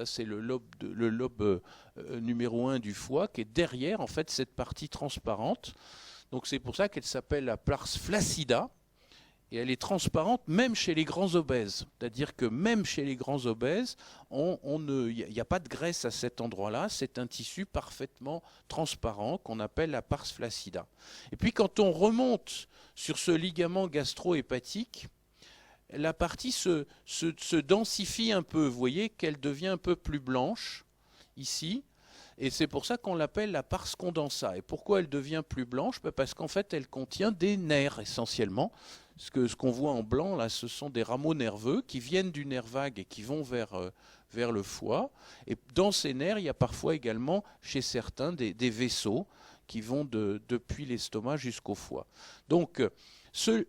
Ça, c'est le lobe numéro 1 du foie, qui est derrière, en fait, cette partie transparente. Donc c'est pour ça qu'elle s'appelle la pars flaccida. Et elle est transparente même chez les grands obèses. C'est-à-dire que même chez les grands obèses, il n'y a pas de graisse à cet endroit-là. C'est un tissu parfaitement transparent qu'on appelle la pars flaccida. Et puis quand on remonte sur ce ligament gastro-hépatique, la partie se densifie un peu. Vous voyez qu'elle devient un peu plus blanche ici. Et c'est pour ça qu'on l'appelle la pars condensa. Et pourquoi elle devient plus blanche? Parce qu'en fait, elle contient des nerfs essentiellement. Ce qu'on voit en blanc, là, ce sont des rameaux nerveux qui viennent du nerf vague et qui vont vers le foie. Et dans ces nerfs, il y a parfois également, chez certains, des vaisseaux qui vont depuis l'estomac jusqu'au foie. Donc, ce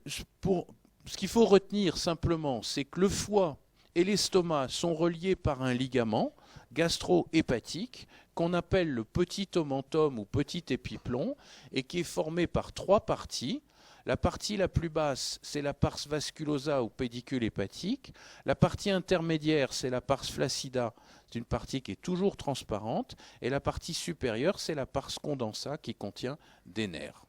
qu'il faut retenir simplement, c'est que le foie et l'estomac sont reliés par un ligament gastro-hépatique qu'on appelle le petit omentum ou petit épiplon et qui est formé par 3 parties. La partie la plus basse, c'est la pars vasculosa ou pédicule hépatique. La partie intermédiaire, c'est la pars flaccida, c'est une partie qui est toujours transparente. Et la partie supérieure, c'est la pars condensa qui contient des nerfs.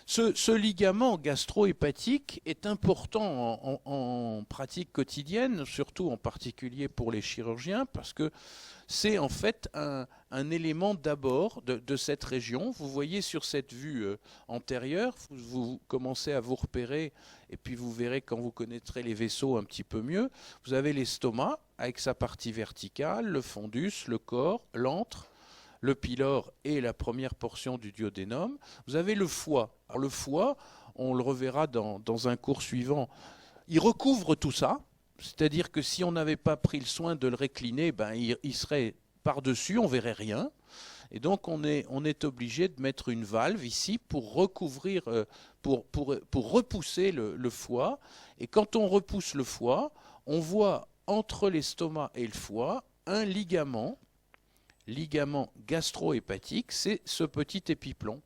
Ce ligament gastro-hépatique est important en pratique quotidienne, surtout en particulier pour les chirurgiens, parce que c'est en fait un élément d'abord de cette région. Vous voyez sur cette vue antérieure, vous commencez à vous repérer, et puis vous verrez quand vous connaîtrez les vaisseaux un petit peu mieux. Vous avez l'estomac avec sa partie verticale, le fundus, le corps, l'antre, le pylore et la première portion du duodénum. Vous avez le foie. Alors le foie, on le reverra dans un cours suivant, il recouvre tout ça, c'est-à-dire que si on n'avait pas pris le soin de le récliner, il serait par-dessus, on ne verrait rien. Et donc on est obligé de mettre une valve ici pour recouvrir, pour repousser le foie. Et quand on repousse le foie, on voit entre l'estomac et le foie un ligament gastro-hépatique, c'est ce petit épiplon.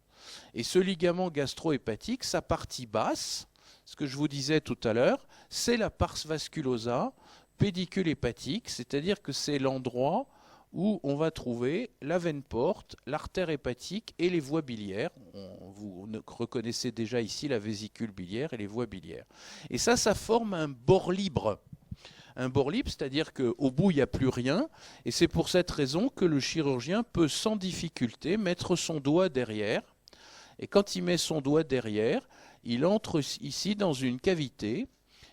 Et ce ligament gastro-hépatique, sa partie basse, ce que je vous disais tout à l'heure, c'est la pars vasculosa, pédicule hépatique, c'est-à-dire que c'est l'endroit où on va trouver la veine porte, l'artère hépatique et les voies biliaires. Vous reconnaissez déjà ici la vésicule biliaire et les voies biliaires. Et ça forme un bord libre. Un bord libre, c'est-à-dire qu'au bout, il n'y a plus rien. Et c'est pour cette raison que le chirurgien peut sans difficulté mettre son doigt derrière. Et quand il met son doigt derrière, il entre ici dans une cavité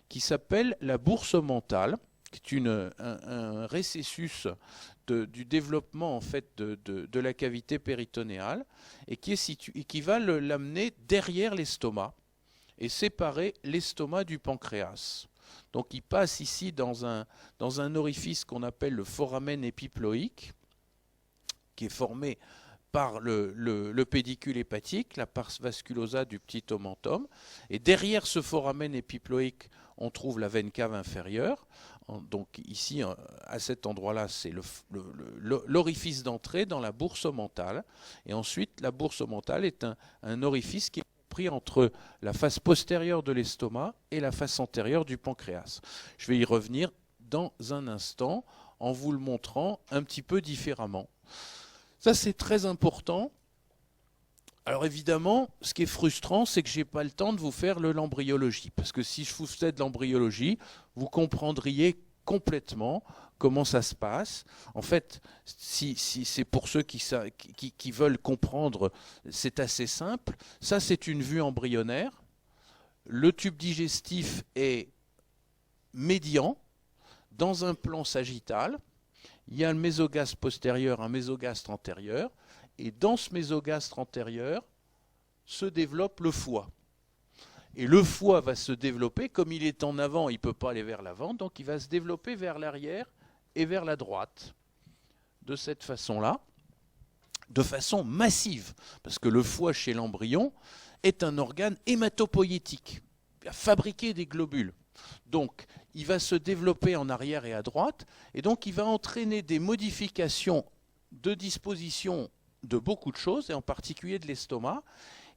qui s'appelle la bourse mentale, qui est un récessus du développement en fait, de la cavité péritonéale et qui va l'amener derrière l'estomac et séparer l'estomac du pancréas. Donc il passe ici dans un orifice qu'on appelle le foramen épiploïque, qui est formé par le pédicule hépatique, la pars vasculosa du petit omentum. Et derrière ce foramen épiploïque, on trouve la veine cave inférieure. Donc ici, à cet endroit-là, c'est l'orifice d'entrée dans la bourse mentale. Et ensuite, la bourse mentale est un orifice qui est pris entre la face postérieure de l'estomac et la face antérieure du pancréas. Je vais y revenir dans un instant en vous le montrant un petit peu différemment. Ça, c'est très important. Alors évidemment, ce qui est frustrant, c'est que je n'ai pas le temps de vous faire l'embryologie. Parce que si je vous faisais de l'embryologie, vous comprendriez complètement comment ça se passe. En fait, si c'est pour ceux qui veulent comprendre, c'est assez simple. Ça, c'est une vue embryonnaire. Le tube digestif est médian dans un plan sagittal. Il y a le mésogastre postérieur, un mésogastre antérieur. Et dans ce mésogastre antérieur se développe le foie. Et le foie va se développer, comme il est en avant, il ne peut pas aller vers l'avant, donc il va se développer vers l'arrière et vers la droite. De cette façon-là, de façon massive, parce que le foie chez l'embryon est un organe hématopoïétique. Il va fabriquer des globules. Donc, il va se développer en arrière et à droite, et donc il va entraîner des modifications de disposition de beaucoup de choses, et en particulier de l'estomac.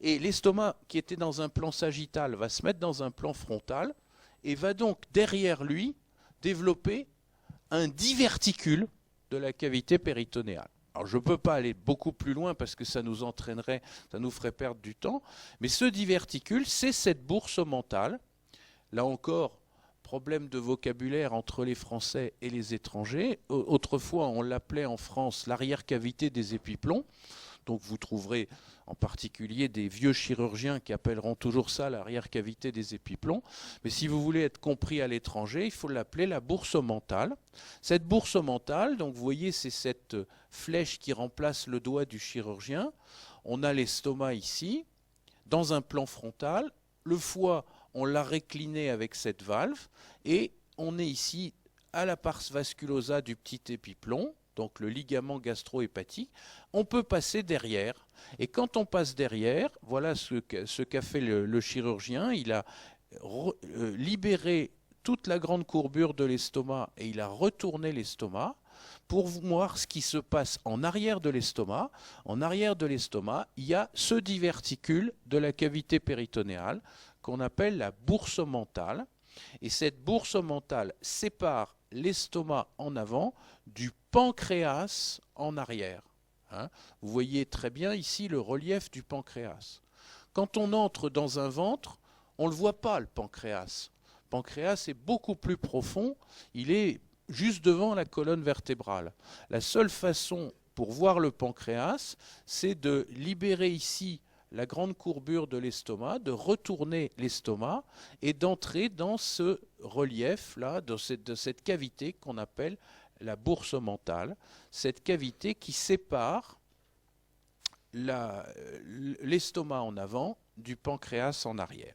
Et l'estomac, qui était dans un plan sagittal, va se mettre dans un plan frontal, et va donc derrière lui développer un diverticule de la cavité péritonéale. Alors je ne peux pas aller beaucoup plus loin parce que ça nous entraînerait, ça nous ferait perdre du temps, mais ce diverticule, c'est cette bourse mentale. Là encore, problème de vocabulaire entre les Français et les étrangers. Autrefois, on l'appelait en France l'arrière-cavité des épiplombs. Donc vous trouverez en particulier des vieux chirurgiens qui appelleront toujours ça l'arrière-cavité des épiplombs. Mais si vous voulez être compris à l'étranger, il faut l'appeler la bourse mentale. Cette bourse mentale, donc vous voyez, c'est cette flèche qui remplace le doigt du chirurgien. On a l'estomac ici, dans un plan frontal. Le foie, on l'a récliné avec cette valve. Et on est ici à la pars vasculosa du petit épiplomb, donc le ligament gastro-hépatique. On peut passer derrière. Et quand on passe derrière, voilà ce qu'a fait le chirurgien. Il a libéré toute la grande courbure de l'estomac et il a retourné l'estomac pour voir ce qui se passe en arrière de l'estomac. En arrière de l'estomac, il y a ce diverticule de la cavité péritonéale qu'on appelle la bourse mentale. Et cette bourse mentale sépare l'estomac en avant du pancréas en arrière. Vous voyez très bien ici le relief du pancréas. Quand on entre dans un ventre, on ne le voit pas, le pancréas. Le pancréas est beaucoup plus profond, il est juste devant la colonne vertébrale. La seule façon pour voir le pancréas, c'est de libérer ici la grande courbure de l'estomac, de retourner l'estomac et d'entrer dans ce relief-là, de cette cavité qu'on appelle la bourse mentale, cette cavité qui sépare l'estomac en avant du pancréas en arrière.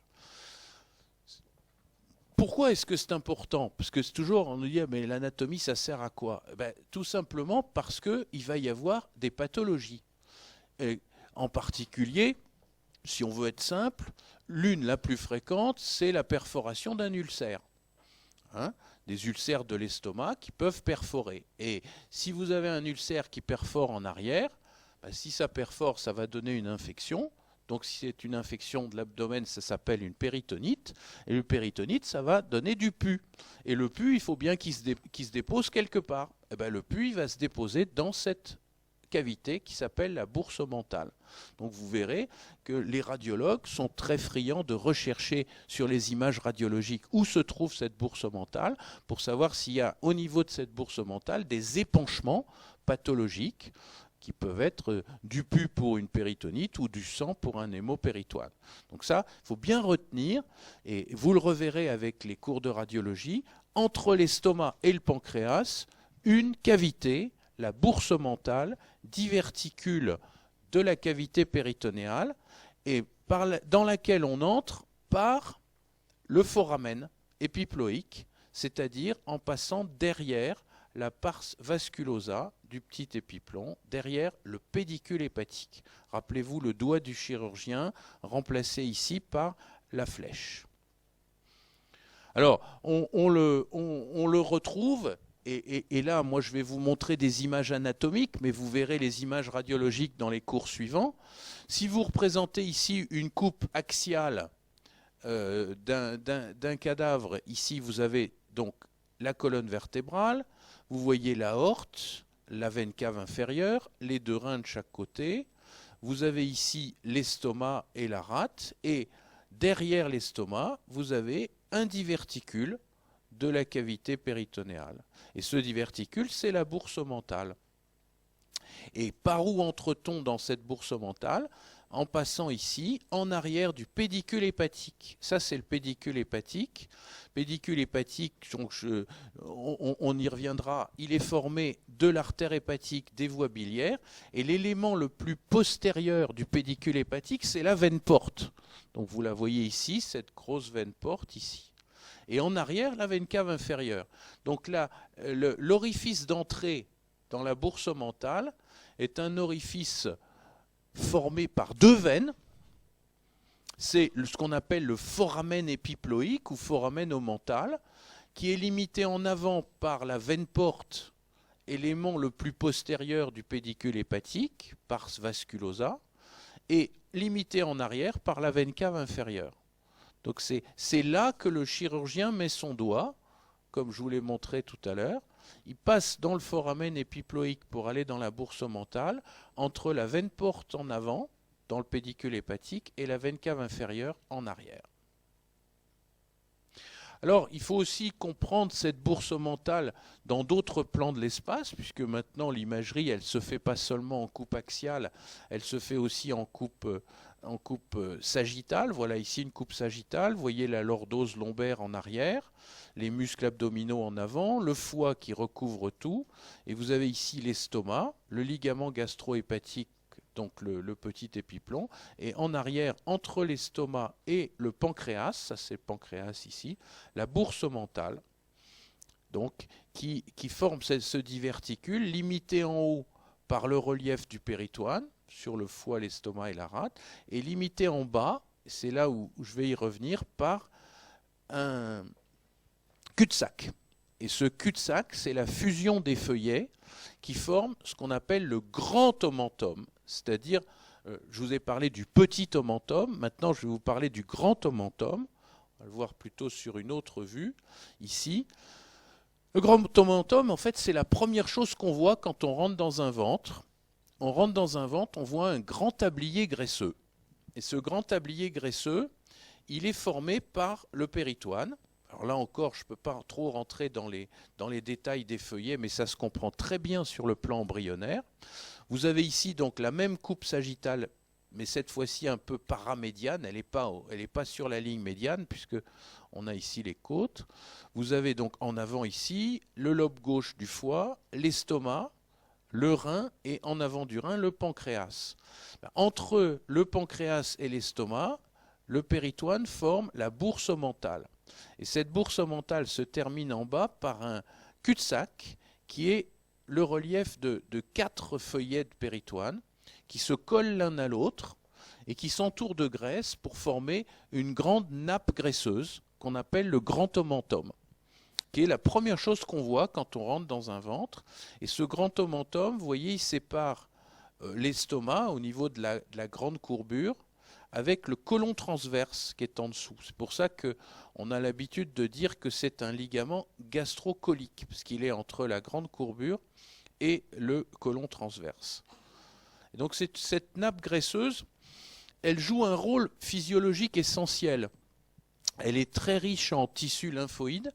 Pourquoi est-ce que c'est important? Parce que c'est toujours, on nous dit, mais l'anatomie, ça sert à quoi? Tout simplement parce qu'il va y avoir des pathologies. Et en particulier, si on veut être simple, l'une la plus fréquente, c'est la perforation d'un ulcère. Des ulcères de l'estomac qui peuvent perforer. Et si vous avez un ulcère qui perfore en arrière, si ça perfore, ça va donner une infection. Donc si c'est une infection de l'abdomen, ça s'appelle une péritonite. Et le péritonite, ça va donner du pus. Et le pus, il faut bien qu'il se dépose quelque part. Le pus, il va se déposer dans cette cavité qui s'appelle la bourse mentale. Donc vous verrez que les radiologues sont très friands de rechercher sur les images radiologiques où se trouve cette bourse mentale pour savoir s'il y a au niveau de cette bourse mentale des épanchements pathologiques qui peuvent être du pus pour une péritonite ou du sang pour un hémopéritoine. Donc ça, il faut bien retenir, et vous le reverrez avec les cours de radiologie, entre l'estomac et le pancréas, une cavité, la bourse mentale, diverticule de la cavité péritonéale, et dans laquelle on entre par le foramen épiploïque, c'est-à-dire en passant derrière la pars vasculosa du petit épiplomb, derrière le pédicule hépatique. Rappelez-vous le doigt du chirurgien remplacé ici par la flèche. Alors, on le retrouve, et là, moi, je vais vous montrer des images anatomiques, mais vous verrez les images radiologiques dans les cours suivants. Si vous représentez ici une coupe axiale d'un cadavre, ici, vous avez donc la colonne vertébrale, vous voyez l'aorte, la veine cave inférieure, les deux reins de chaque côté. Vous avez ici l'estomac et la rate. Et derrière l'estomac, vous avez un diverticule de la cavité péritonéale. Et ce diverticule, c'est la bourse mentale. Et par où entre-t-on dans cette bourse mentale? En passant ici, en arrière du pédicule hépatique. Ça, c'est le pédicule hépatique. Pédicule hépatique, donc on y reviendra, il est formé de l'artère hépatique, des voies biliaires, et l'élément le plus postérieur du pédicule hépatique, c'est la veine porte. Donc vous la voyez ici, cette grosse veine porte ici. Et en arrière, la veine cave inférieure. Donc là, l'orifice d'entrée dans la bourse mentale est un orifice formé par deux veines. C'est ce qu'on appelle le foramen épiploïque ou foramen omental, qui est limité en avant par la veine porte, élément le plus postérieur du pédicule hépatique, pars vasculosa, et limité en arrière par la veine cave inférieure. Donc c'est là que le chirurgien met son doigt, comme je vous l'ai montré tout à l'heure, il passe dans le foramen épiploïque pour aller dans la boursomentale, entre la veine porte en avant, dans le pédicule hépatique, et la veine cave inférieure en arrière. Alors, il faut aussi comprendre cette boursomentale dans d'autres plans de l'espace, puisque maintenant l'imagerie, elle ne se fait pas seulement en coupe axiale, elle se fait aussi en coupe sagittale. Voilà ici une coupe sagittale. Vous voyez la lordose lombaire en arrière, les muscles abdominaux en avant, le foie qui recouvre tout, et vous avez ici l'estomac, le ligament gastro-hépatique, donc le petit épiplomb, et en arrière, entre l'estomac et le pancréas, ça c'est le pancréas ici, la boursomentale, donc, qui forme ce diverticule, limité en haut par le relief du péritoine, sur le foie, l'estomac et la rate, et limité en bas, c'est là où je vais y revenir, par un cul-de-sac. Et ce cul-de-sac, c'est la fusion des feuillets qui forment ce qu'on appelle le grand omentum. C'est-à-dire, je vous ai parlé du petit omentum, maintenant je vais vous parler du grand omentum. On va le voir plutôt sur une autre vue, ici. Le grand omentum, en fait, c'est la première chose qu'on voit quand on rentre dans un ventre. On rentre dans un ventre, on voit un grand tablier graisseux. Et ce grand tablier graisseux, il est formé par le péritoine. Alors là encore, je ne peux pas trop rentrer dans les détails des feuillets, mais ça se comprend très bien sur le plan embryonnaire. Vous avez ici donc la même coupe sagittale, mais cette fois-ci un peu paramédiane. Elle n'est pas sur la ligne médiane, puisque on a ici les côtes. Vous avez donc en avant ici le lobe gauche du foie, l'estomac, le rein, et en avant du rein, le pancréas. Entre le pancréas et l'estomac, le péritoine forme la boursomentale. Et cette boursomentale se termine en bas par un cul-de-sac qui est le relief de 4 feuillets de péritoine qui se collent l'un à l'autre et qui s'entourent de graisse pour former une grande nappe graisseuse qu'on appelle le grand omentum, qui est la première chose qu'on voit quand on rentre dans un ventre. Et ce grand omentum, vous voyez, il sépare l'estomac au niveau de la grande courbure avec le côlon transverse qui est en dessous. C'est pour ça qu'on a l'habitude de dire que c'est un ligament gastrocolique, parce qu'il est entre la grande courbure et le côlon transverse. Et donc cette nappe graisseuse, elle joue un rôle physiologique essentiel. Elle est très riche en tissus lymphoïdes,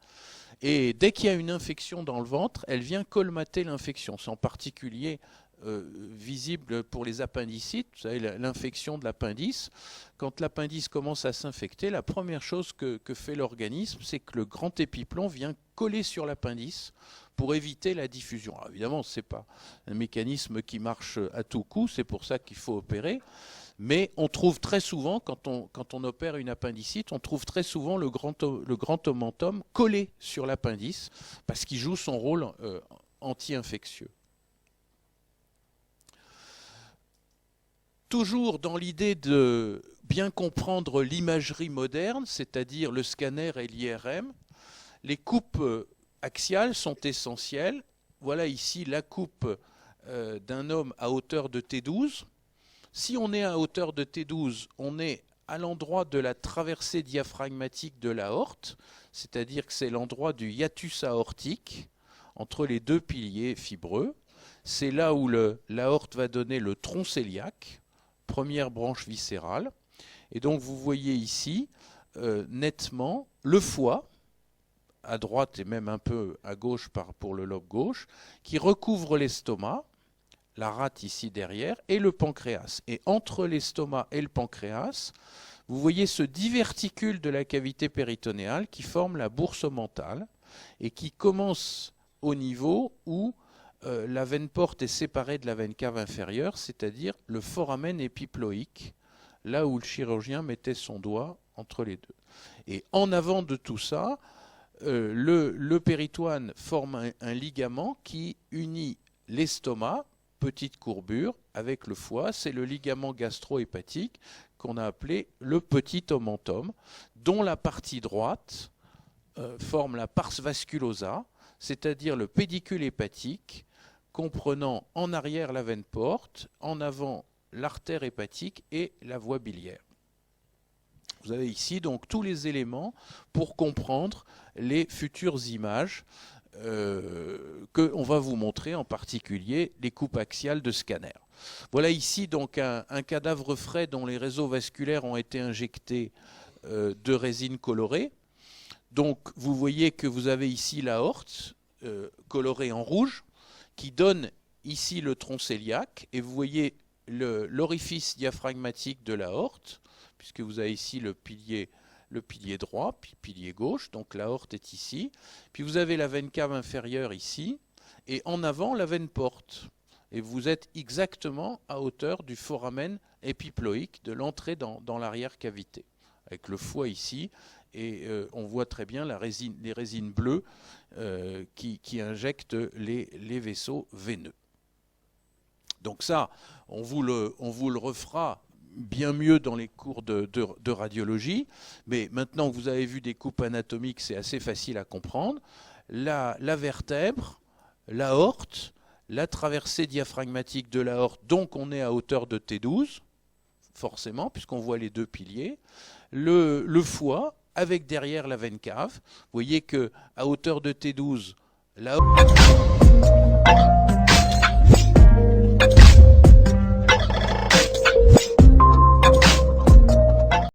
et dès qu'il y a une infection dans le ventre, elle vient colmater l'infection. C'est en particulier visible pour les appendicites, vous savez, l'infection de l'appendice. Quand l'appendice commence à s'infecter, la première chose que fait l'organisme, c'est que le grand épiplomb vient coller sur l'appendice pour éviter la diffusion. Alors évidemment, ce n'est pas un mécanisme qui marche à tout coup, c'est pour ça qu'il faut opérer. Mais on trouve très souvent, quand on opère une appendicite, on trouve très souvent le grand omentum collé sur l'appendice parce qu'il joue son rôle anti-infectieux. Toujours dans l'idée de bien comprendre l'imagerie moderne, c'est-à-dire le scanner et l'IRM, les coupes axiales sont essentielles. Voilà ici la coupe d'un homme à hauteur de T12. Si on est à hauteur de T12, on est à l'endroit de la traversée diaphragmatique de l'aorte, c'est-à-dire que c'est l'endroit du hiatus aortique, entre les deux piliers fibreux. C'est là où l'aorte va donner le tronc cœliaque, première branche viscérale. Et donc vous voyez ici nettement le foie, à droite et même un peu à gauche pour le lobe gauche, qui recouvre l'estomac, la rate ici derrière, et le pancréas. Et entre l'estomac et le pancréas, vous voyez ce diverticule de la cavité péritonéale qui forme la boursomentale et qui commence au niveau où la veine porte est séparée de la veine cave inférieure, c'est-à-dire le foramen épiploïque, là où le chirurgien mettait son doigt entre les deux. Et en avant de tout ça, le péritoine forme un ligament qui unit l'estomac, petite courbure, avec le foie. C'est le ligament gastro-hépatique qu'on a appelé le petit omentum, dont la partie droite forme la pars vasculosa, c'est-à-dire le pédicule hépatique, comprenant en arrière la veine porte, en avant l'artère hépatique et la voie biliaire. Vous avez ici donc tous les éléments pour comprendre les futures images qu'on va vous montrer, en particulier les coupes axiales de scanner. Voilà ici donc un cadavre frais dont les réseaux vasculaires ont été injectés de résine colorée. Donc vous voyez que vous avez ici l'aorte colorée en rouge qui donne ici le tronc cœliaque, et vous voyez l'orifice diaphragmatique de l'aorte, puisque vous avez ici le pilier droit, puis le pilier gauche, donc l'aorte est ici. Puis vous avez la veine cave inférieure ici, et en avant la veine porte. Et vous êtes exactement à hauteur du foramen épiploïque, de l'entrée dans l'arrière cavité, avec le foie ici, et on voit très bien les résines bleues qui injectent les vaisseaux veineux. Donc ça, on vous le refera bien mieux dans les cours de radiologie, mais maintenant que vous avez vu des coupes anatomiques, c'est assez facile à comprendre. La vertèbre, l'aorte, la traversée diaphragmatique de l'aorte, donc on est à hauteur de T12, forcément, puisqu'on voit les deux piliers, le foie, avec derrière la veine cave. Vous voyez qu'à hauteur de T12, l'aorte...